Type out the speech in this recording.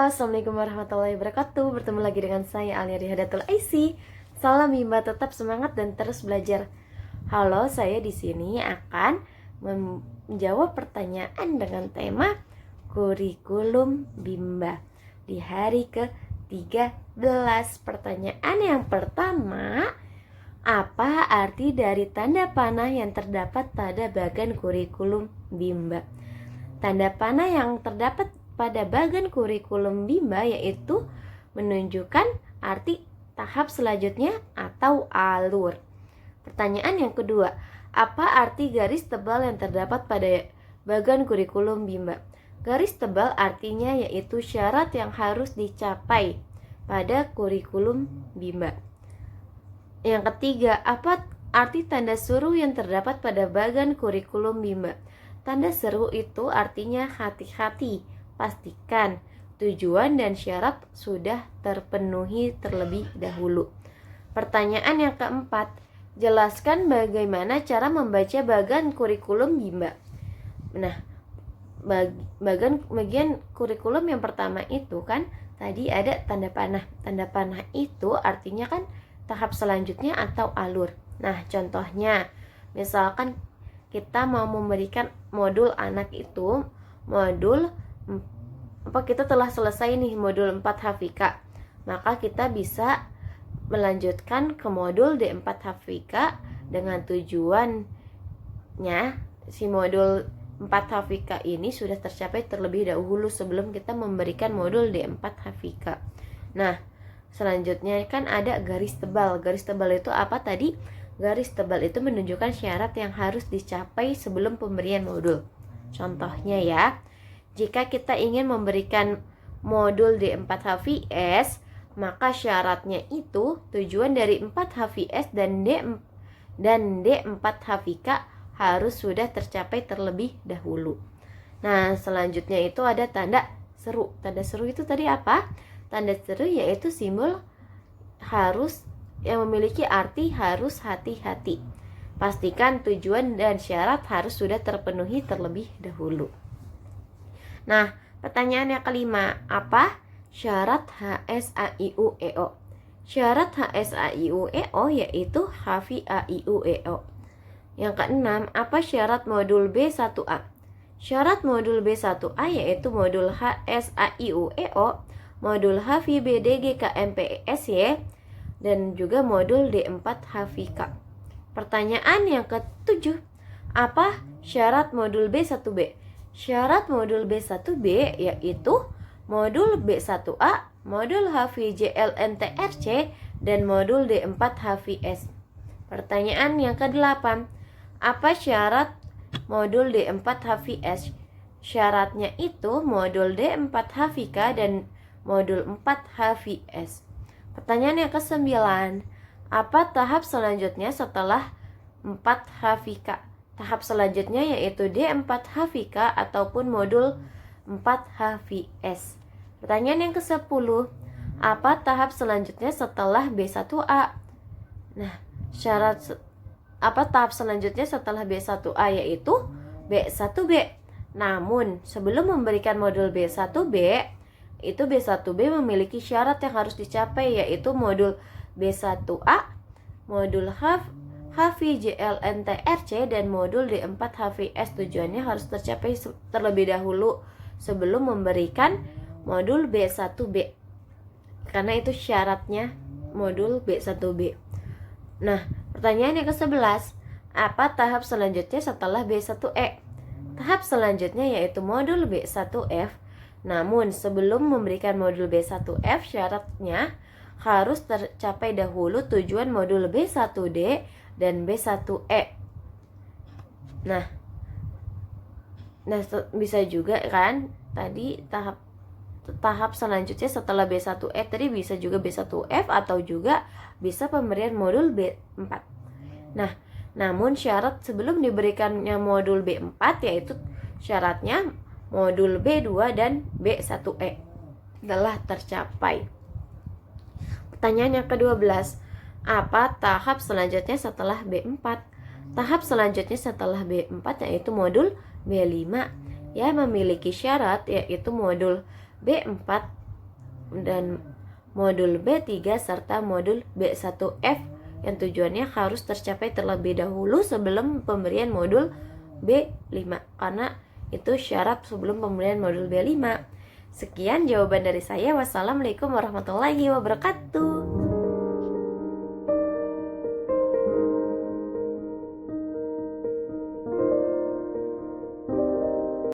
Halo, Assalamualaikum warahmatullahi wabarakatuh. Bertemu lagi dengan saya Alia Rihadatul Aisy. Salam Bimba, tetap semangat dan terus belajar. Halo, saya di sini akan menjawab pertanyaan dengan tema kurikulum Bimba di hari ke-13. Pertanyaan yang pertama, apa arti dari tanda panah yang terdapat pada bagan kurikulum Bimba? Tanda panah yang terdapat pada bagan kurikulum Bimba yaitu menunjukkan arti tahap selanjutnya atau alur. Pertanyaan yang kedua, apa arti garis tebal yang terdapat pada bagan kurikulum Bimba? Garis tebal artinya yaitu syarat yang harus dicapai pada kurikulum Bimba. Yang ketiga, apa arti tanda seru yang terdapat pada bagan kurikulum Bimba? Tanda seru itu artinya hati-hati, pastikan tujuan dan syarat sudah terpenuhi terlebih dahulu. Pertanyaan yang keempat, jelaskan bagaimana cara membaca bagan kurikulum Bimba. Nah, bagian kurikulum yang pertama itu kan tadi ada tanda panah. Tanda panah itu artinya kan tahap selanjutnya atau alur. Nah, contohnya misalkan kita mau memberikan modul anak itu kita telah selesai nih modul 4 HFIK, maka kita bisa melanjutkan ke modul D4 HFIK dengan tujuannya si modul 4 HFIK ini sudah tercapai terlebih dahulu sebelum kita memberikan modul D4 HFIK. Nah, selanjutnya kan ada garis tebal. Garis tebal itu apa tadi? Garis tebal itu menunjukkan syarat yang harus dicapai sebelum pemberian modul. Contohnya ya, jika kita ingin memberikan modul D4 HVS, maka syaratnya itu tujuan dari 4 HVS dan D4 HVK harus sudah tercapai terlebih dahulu. Nah, selanjutnya itu ada tanda seru. Tanda seru itu tadi apa? Tanda seru yaitu simbol harus yang memiliki arti harus hati-hati. Pastikan tujuan dan syarat harus sudah terpenuhi terlebih dahulu. Nah, pertanyaan yang kelima, apa syarat HSAIUEO? Syarat HSAIUEO yaitu HVAIUEO. Yang keenam, apa syarat modul B1A? Syarat modul B1A yaitu modul HSAIUEO, modul HVBDGKMPSY, dan juga modul D4 HVK. Pertanyaan yang ketujuh, apa syarat modul B1B? Syarat modul B1B yaitu modul B1A, modul HVJLNTRC, dan modul D4 HVS. Pertanyaan yang ke-8, apa syarat modul D4 HVS? Syaratnya itu modul D4 HVK dan modul 4 HVS. Pertanyaan yang ke-9, apa tahap selanjutnya setelah 4 HVK? Tahap selanjutnya yaitu D4 HVK ataupun modul 4 HVS. Pertanyaan yang ke-10, apa tahap selanjutnya setelah B1A? Nah, apa tahap selanjutnya setelah B1A yaitu B1B. Namun, sebelum memberikan modul B1B, itu B1B memiliki syarat yang harus dicapai yaitu modul B1A, modul HVJLNTRC, dan modul D4 HVS. Tujuannya harus tercapai terlebih dahulu sebelum memberikan modul B1B, karena itu syaratnya modul B1B. Nah, pertanyaan yang ke-11, apa tahap selanjutnya setelah B1E? Tahap selanjutnya yaitu modul B1F. Namun sebelum memberikan modul B1F, syaratnya harus tercapai dahulu tujuan modul B1D dan B1E. Nah, bisa juga kan tadi tahap selanjutnya setelah B1E tadi bisa juga B1F atau juga bisa pemberian modul B4. Nah, namun syarat sebelum diberikannya modul B4 yaitu syaratnya modul B2 dan B1E telah tercapai. Pertanyaan yang ke-12, apa tahap selanjutnya setelah B4? Tahap selanjutnya setelah B4 yaitu modul B5 yang memiliki syarat yaitu modul B4 dan modul B3 serta modul B1F yang tujuannya harus tercapai terlebih dahulu sebelum pemberian modul B5, karena itu syarat sebelum pemberian modul B5. Sekian jawaban dari saya. Wassalamualaikum warahmatullahi wabarakatuh.